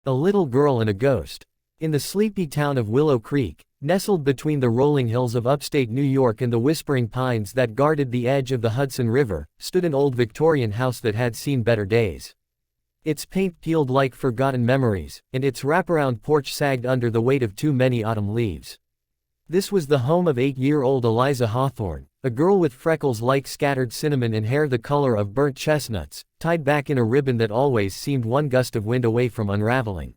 A little girl and a ghost. In the sleepy town of Willow Creek, nestled between the rolling hills of upstate New York and the whispering pines that guarded the edge of the Hudson River, stood an old Victorian house that had seen better days. Its paint peeled like forgotten memories, and its wraparound porch sagged under the weight of too many autumn leaves. This was the home of 8-year-old Eliza Hawthorne, a girl with freckles like scattered cinnamon and hair the color of burnt chestnuts, tied back in a ribbon that always seemed one gust of wind away from unraveling.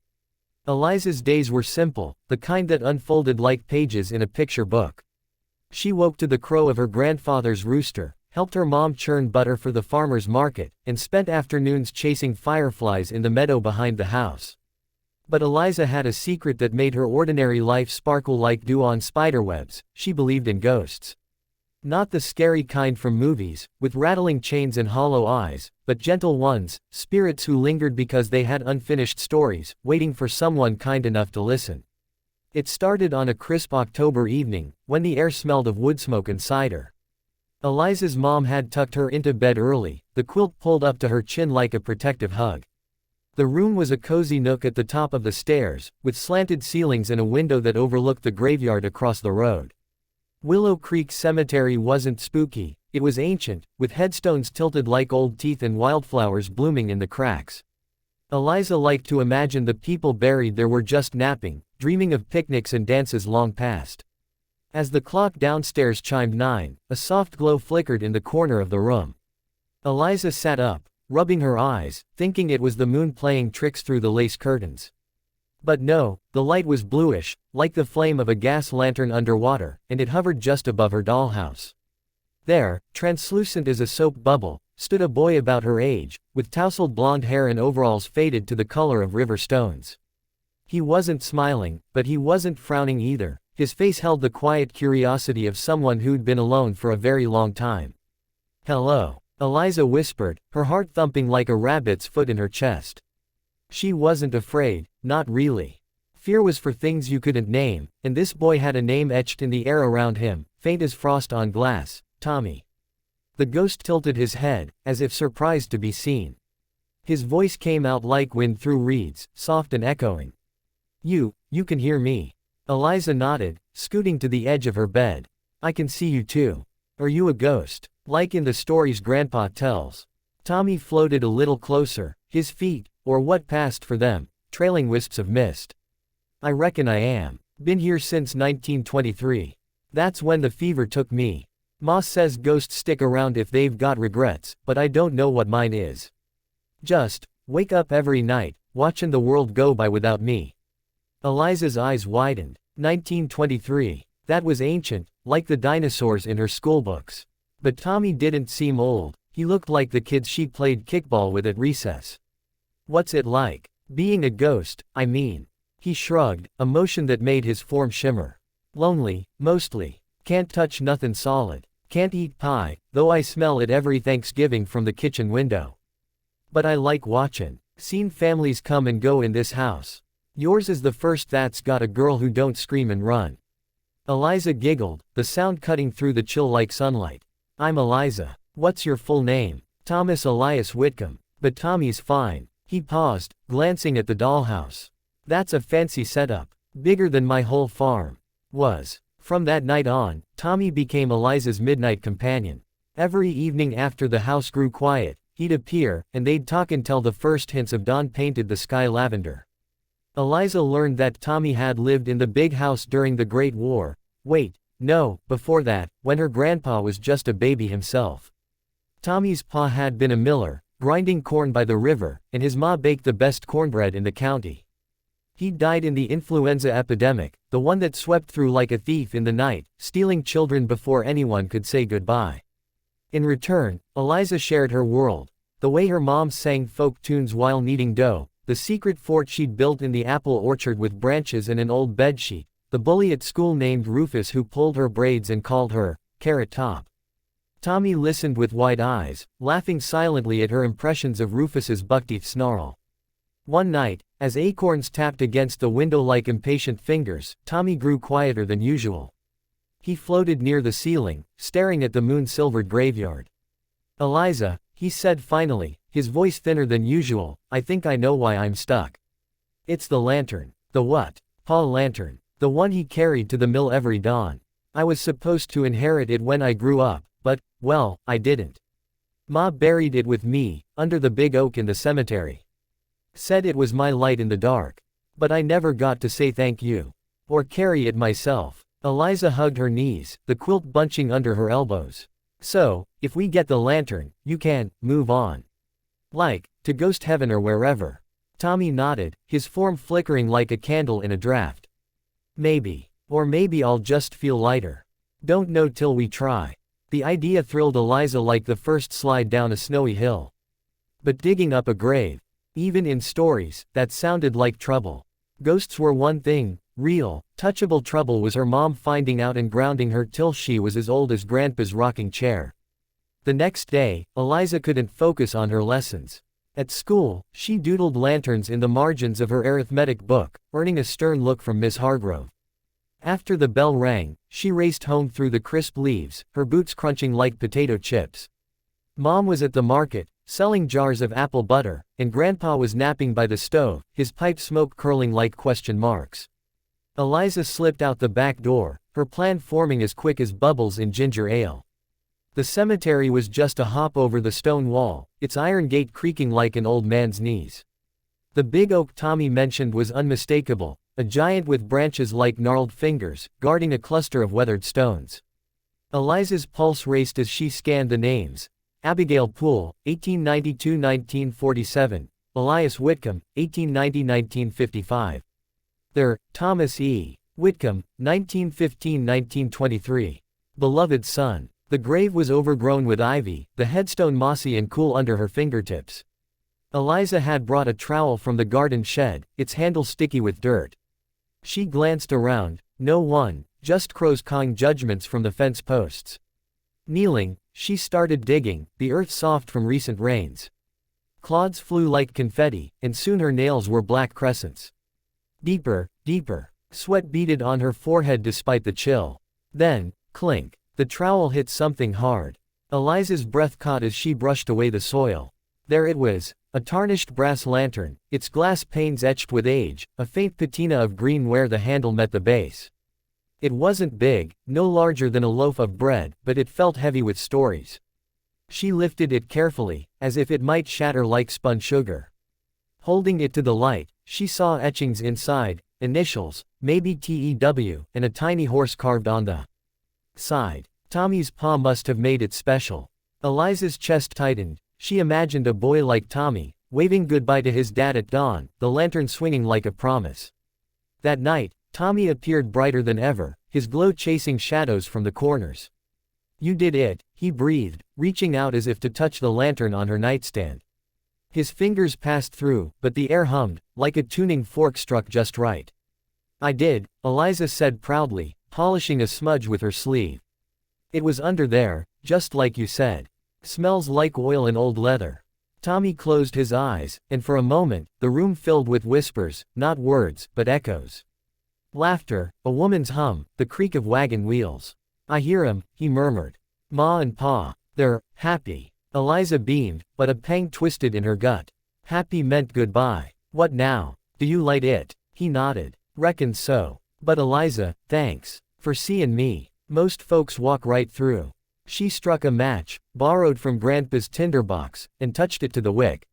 Eliza's days were simple, the kind that unfolded like pages in a picture book. She woke to the crow of her grandfather's rooster, helped her mom churn butter for the farmer's market, and spent afternoons chasing fireflies in the meadow behind the house. But Eliza had a secret that made her ordinary life sparkle like dew on spiderwebs. She believed in ghosts. Not the scary kind from movies, with rattling chains and hollow eyes, but gentle ones, spirits who lingered because they had unfinished stories, waiting for someone kind enough to listen. It started on a crisp October evening, when the air smelled of wood smoke and cider. Eliza's mom had tucked her into bed early, the quilt pulled up to her chin like a protective hug. The room was a cozy nook at the top of the stairs, with slanted ceilings and a window that overlooked the graveyard across the road. Willow Creek Cemetery wasn't spooky, it was ancient, with headstones tilted like old teeth and wildflowers blooming in the cracks. Eliza liked to imagine the people buried there were just napping, dreaming of picnics and dances long past. As the clock downstairs chimed 9, a soft glow flickered in the corner of the room. Eliza sat up, rubbing her eyes, thinking it was the moon playing tricks through the lace curtains. But no, the light was bluish, like the flame of a gas lantern underwater, and it hovered just above her dollhouse. There, translucent as a soap bubble, stood a boy about her age, with tousled blonde hair and overalls faded to the color of river stones. He wasn't smiling, but he wasn't frowning either. His face held the quiet curiosity of someone who'd been alone for a very long time. "Hello," Eliza whispered, her heart thumping like a rabbit's foot in her chest. She wasn't afraid, not really. Fear was for things you couldn't name, and this boy had a name etched in the air around him, faint as frost on glass: Tommy. The ghost tilted his head, as if surprised to be seen. His voice came out like wind through reeds, soft and echoing. You can hear me." Eliza nodded, scooting to the edge of her bed. "I can see you too. Are you a ghost, like in the stories Grandpa tells?" Tommy floated a little closer, his feet, or what passed for them, trailing wisps of mist. "I reckon I am. Been here since 1923. That's when the fever took me. Ma says ghosts stick around if they've got regrets, but I don't know what mine is. Just wake up every night, watchin' the world go by without me." Eliza's eyes widened. 1923. That was ancient, like the dinosaurs in her schoolbooks. But Tommy didn't seem old, he looked like the kids she played kickball with at recess. "What's it like? Being a ghost, I mean." He shrugged, a motion that made his form shimmer. "Lonely, mostly. Can't touch nothin' solid. Can't eat pie, though I smell it every Thanksgiving from the kitchen window. But I like watchin'. Seen families come and go in this house. Yours is the first that's got a girl who don't scream and run." Eliza giggled, the sound cutting through the chill like sunlight. "I'm Eliza. What's your full name?" "Thomas Elias Whitcomb. But Tommy's fine." He paused, glancing at the dollhouse. "That's a fancy setup. Bigger than my whole farm." Was. From that night on, Tommy became Eliza's midnight companion. Every evening after the house grew quiet, he'd appear, and they'd talk until the first hints of dawn painted the sky lavender. Eliza learned that Tommy had lived in the big house during the Great War. Wait, no, before that, when her grandpa was just a baby himself. Tommy's pa had been a miller, grinding corn by the river, and his ma baked the best cornbread in the county. He died in the influenza epidemic, the one that swept through like a thief in the night, stealing children before anyone could say goodbye. In return, Eliza shared her world, the way her mom sang folk tunes while kneading dough, the secret fort she'd built in the apple orchard with branches and an old bedsheet, the bully at school named Rufus who pulled her braids and called her Carrot Top. Tommy listened with wide eyes, laughing silently at her impressions of Rufus's buckteeth snarl. One night, as acorns tapped against the window like impatient fingers, Tommy grew quieter than usual. He floated near the ceiling, staring at the moon-silvered graveyard. "Eliza," he said finally, his voice thinner than usual, "I think I know why I'm stuck." It's the lantern. The what? Pa lantern. The one he carried to the mill every dawn. I was supposed to inherit it when I grew up, but, well, I didn't. Ma buried it with me, under the big oak in the cemetery. Said it was my light in the dark. But I never got to say thank you. Or carry it myself. Eliza hugged her knees, the quilt bunching under her elbows. So, if we get the lantern, you can move on. Like, to ghost heaven or wherever. Tommy nodded, his form flickering like a candle in a draft. Maybe. Or maybe I'll just feel lighter. Don't know till we try. The idea thrilled Eliza like the first slide down a snowy hill. But digging up a grave, even in stories, that sounded like trouble. Ghosts were one thing, real, touchable trouble was her mom finding out and grounding her till she was as old as Grandpa's rocking chair. The next day, Eliza couldn't focus on her lessons. At school, she doodled lanterns in the margins of her arithmetic book, earning a stern look from Miss Hargrove. After the bell rang, she raced home through the crisp leaves, her boots crunching like potato chips. Mom was at the market, selling jars of apple butter, and Grandpa was napping by the stove, his pipe smoke curling like question marks. Eliza slipped out the back door, her plan forming as quick as bubbles in ginger ale. The cemetery was just a hop over the stone wall, its iron gate creaking like an old man's knees. The big oak Tommy mentioned was unmistakable, a giant with branches like gnarled fingers, guarding a cluster of weathered stones. Eliza's pulse raced as she scanned the names. Abigail Poole, 1892–1947, Elias Whitcomb, 1890–1955. There, Thomas E. Whitcomb, 1915–1923. Beloved son. The grave was overgrown with ivy, the headstone mossy and cool under her fingertips. Eliza had brought a trowel from the garden shed, its handle sticky with dirt. She glanced around, no one, just crows cawing judgments from the fence posts. Kneeling, she started digging, the earth soft from recent rains. Clods flew like confetti, and soon her nails were black crescents. Deeper, deeper. Sweat beaded on her forehead despite the chill. Then, clink. The trowel hit something hard. Eliza's breath caught as she brushed away the soil. There it was, a tarnished brass lantern, its glass panes etched with age, a faint patina of green where the handle met the base. It wasn't big, no larger than a loaf of bread, but it felt heavy with stories. She lifted it carefully, as if it might shatter like spun sugar. Holding it to the light, she saw etchings inside, initials, maybe TEW, and a tiny horse carved on the side. Tommy's pa must have made it special. Eliza's chest tightened. She imagined a boy like Tommy, waving goodbye to his dad at dawn, the lantern swinging like a promise. That night, Tommy appeared brighter than ever, his glow chasing shadows from the corners. You did it, he breathed, reaching out as if to touch the lantern on her nightstand. His fingers passed through, but the air hummed, like a tuning fork struck just right. I did, Eliza said proudly, polishing a smudge with her sleeve. It was under there, just like you said. Smells like oil and old leather. Tommy closed his eyes, and for a moment, the room filled with whispers, not words, but echoes. Laughter, a woman's hum, the creak of wagon wheels. I hear 'em, he murmured. Ma and Pa. They're happy. Eliza beamed, but a pang twisted in her gut. Happy meant goodbye. What now? Do you light it? He nodded. Reckon so. But Eliza, thanks. For seein' me. Most folks walk right through. She struck a match, borrowed from Grandpa's tinderbox, and touched it to the wick.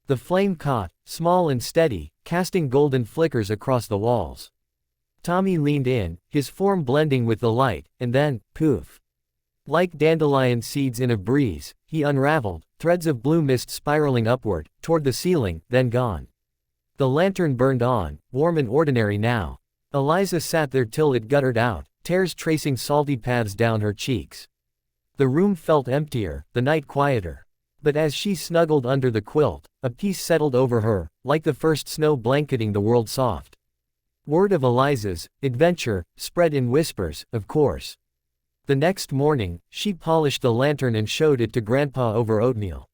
The flame caught, small and steady, casting golden flickers across the walls. Tommy leaned in, his form blending with the light, and then, poof. Like dandelion seeds in a breeze, he unraveled, threads of blue mist spiraling upward, toward the ceiling, then gone. The lantern burned on, warm and ordinary now. Eliza sat there till it guttered out, tears tracing salty paths down her cheeks. The room felt emptier, the night quieter. But as she snuggled under the quilt, a peace settled over her, like the first snow blanketing the world soft. Word of Eliza's adventure spread in whispers, of course. The next morning, she polished the lantern and showed it to Grandpa over oatmeal.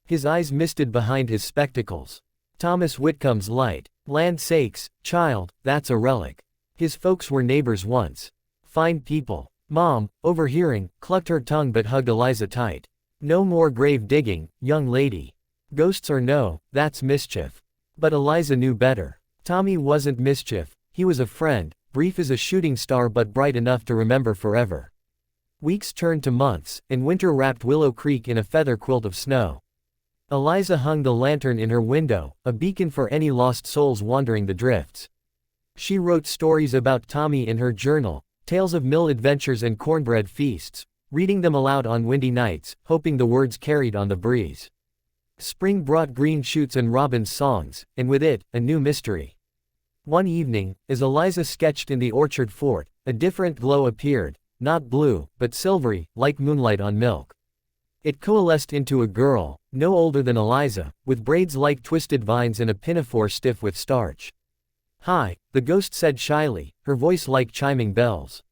His eyes misted behind his spectacles. Thomas Whitcomb's light. Land sakes, child, that's a relic. His folks were neighbors once. Fine people. Mom, overhearing, clucked her tongue but hugged Eliza tight. No more grave digging, young lady. Ghosts or no, that's mischief. But Eliza knew better. Tommy wasn't mischief, he was a friend, brief as a shooting star but bright enough to remember forever. Weeks turned to months, and winter wrapped Willow Creek in a feather quilt of snow. Eliza hung the lantern in her window, a beacon for any lost souls wandering the drifts. She wrote stories about Tommy in her journal, tales of mill adventures and cornbread feasts, reading them aloud on windy nights, hoping the words carried on the breeze. Spring brought green shoots and robin's songs, and with it, a new mystery. One evening, as Eliza sketched in the orchard fort, a different glow appeared, not blue, but silvery, like moonlight on milk. It coalesced into a girl, no older than Eliza, with braids like twisted vines and a pinafore stiff with starch. "Hi," the ghost said shyly, her voice like chiming bells.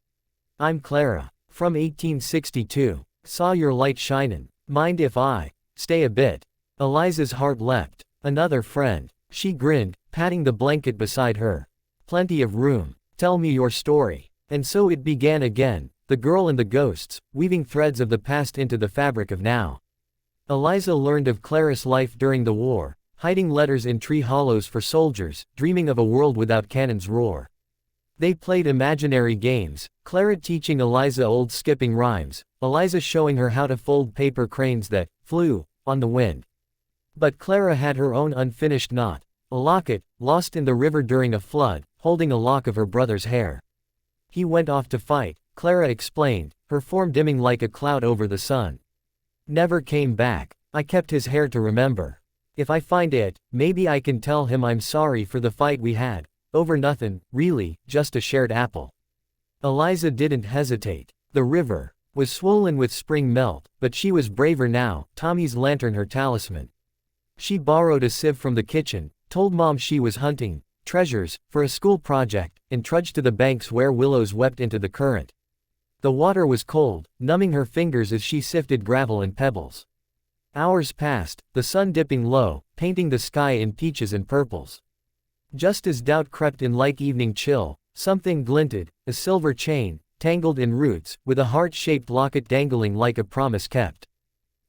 "I'm Clara. From 1862. Saw your light shinin'. Mind if I stay a bit?" Eliza's heart leapt. Another friend. She grinned, patting the blanket beside her. "Plenty of room. Tell me your story." And so it began again, the girl and the ghosts, weaving threads of the past into the fabric of now. Eliza learned of Clara's life during the war, hiding letters in tree hollows for soldiers, dreaming of a world without cannon's roar. They played imaginary games, Clara teaching Eliza old skipping rhymes, Eliza showing her how to fold paper cranes that flew on the wind. But Clara had her own unfinished knot, a locket, lost in the river during a flood, holding a lock of her brother's hair. "He went off to fight," Clara explained, her form dimming like a cloud over the sun. "Never came back. I kept his hair to remember. If I find it, maybe I can tell him I'm sorry for the fight we had, over nothin', really, just a shared apple." Eliza didn't hesitate. The river was swollen with spring melt, but she was braver now, Tommy's lantern her talisman. She borrowed a sieve from the kitchen, told Mom she was hunting treasures for a school project, and trudged to the banks where willows wept into the current. The water was cold, numbing her fingers as she sifted gravel and pebbles. Hours passed, the sun dipping low, painting the sky in peaches and purples. Just as doubt crept in like evening chill, something glinted, a silver chain, tangled in roots, with a heart-shaped locket dangling like a promise kept.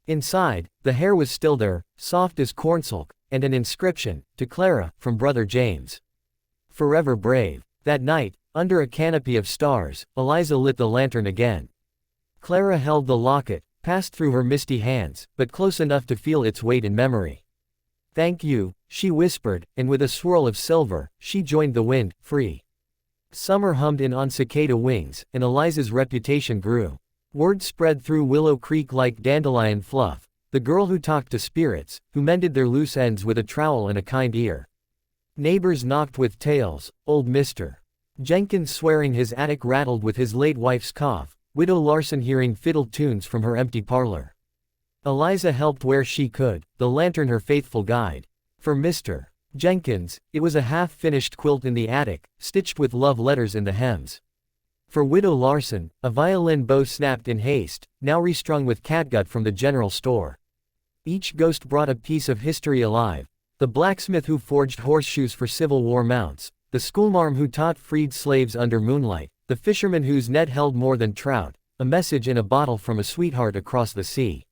Inside, the hair was still there, soft as cornsilk, and an inscription, "To Clara, from Brother James. Forever brave." That night, under a canopy of stars, Eliza lit the lantern again. Clara held the locket, passed through her misty hands, but close enough to feel its weight in memory. "Thank you," she whispered, and with a swirl of silver, she joined the wind, free. Summer hummed in on cicada wings, and Eliza's reputation grew. Word spread through Willow Creek like dandelion fluff, the girl who talked to spirits, who mended their loose ends with a trowel and a kind ear. Neighbors knocked with tales, old Mr. Jenkins swearing his attic rattled with his late wife's cough, Widow Larson hearing fiddle tunes from her empty parlor. Eliza helped where she could, the lantern her faithful guide. For Mr. Jenkins, it was a half-finished quilt in the attic, stitched with love letters in the hems. For Widow Larson, a violin bow snapped in haste, now restrung with catgut from the general store. Each ghost brought a piece of history alive. The blacksmith who forged horseshoes for Civil War mounts, the schoolmarm who taught freed slaves under moonlight, the fisherman whose net held more than trout, a message in a bottle from a sweetheart across the sea.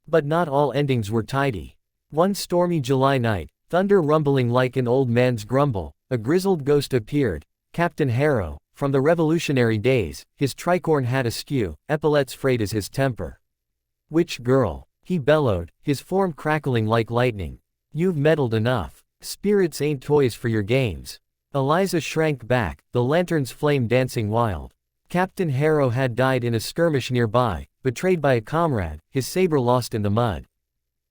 But not all endings were tidy. One stormy July night, thunder rumbling like an old man's grumble, a grizzled ghost appeared, Captain Harrow, from the Revolutionary days, his tricorn hat askew, epaulets frayed as his temper. "Which girl?" he bellowed, his form crackling like lightning. "You've meddled enough. Spirits ain't toys for your games." Eliza shrank back, the lantern's flame dancing wild. Captain Harrow had died in a skirmish nearby, betrayed by a comrade, his saber lost in the mud.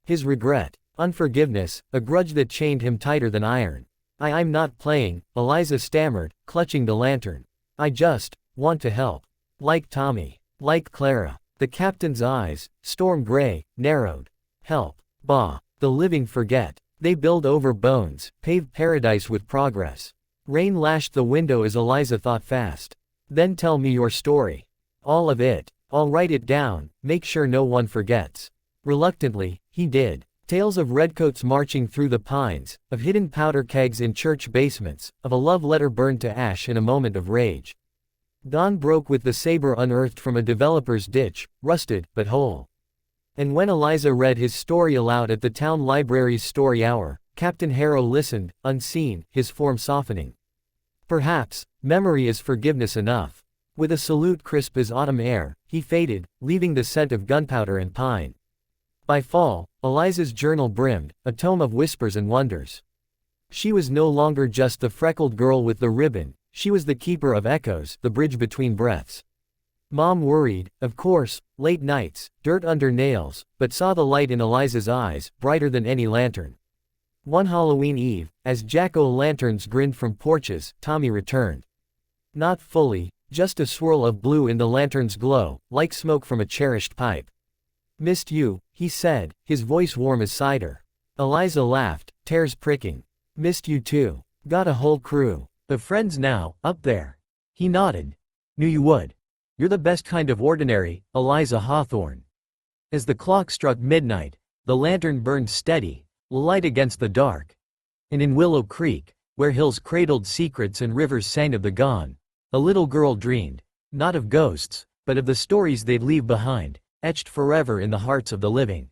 His regret, unforgiveness, a grudge that chained him tighter than iron. I'm not playing," Eliza stammered, clutching the lantern. "I just want to help. Like Tommy. Like Clara." The captain's eyes, storm gray, narrowed. "Help. Bah. The living forget. They build over bones, pave paradise with progress." Rain lashed the window as Eliza thought fast. "Then tell me your story. All of it. I'll write it down, make sure no one forgets." Reluctantly, he did. Tales of redcoats marching through the pines, of hidden powder kegs in church basements, of a love letter burned to ash in a moment of rage. Dawn broke with the saber unearthed from a developer's ditch, rusted, but whole. And when Eliza read his story aloud at the town library's story hour, Captain Harrow listened, unseen, his form softening. Perhaps, memory is forgiveness enough. With a salute crisp as autumn air, he faded, leaving the scent of gunpowder and pine. By fall, Eliza's journal brimmed, a tome of whispers and wonders. She was no longer just the freckled girl with the ribbon, she was the keeper of echoes, the bridge between breaths. Mom worried, of course, late nights, dirt under nails, but saw the light in Eliza's eyes, brighter than any lantern. One Halloween Eve, as jack-o'-lanterns grinned from porches, Tommy returned. Not fully, just a swirl of blue in the lantern's glow, like smoke from a cherished pipe. "Missed you," he said, his voice warm as cider. Eliza laughed, tears pricking. "Missed you too. Got a whole crew of friends now, up there." He nodded. "Knew you would. You're the best kind of ordinary, Eliza Hawthorne." As the clock struck midnight, the lantern burned steady, light against the dark. And in Willow Creek, where hills cradled secrets and rivers sang of the gone, a little girl dreamed, not of ghosts, but of the stories they'd leave behind, etched forever in the hearts of the living.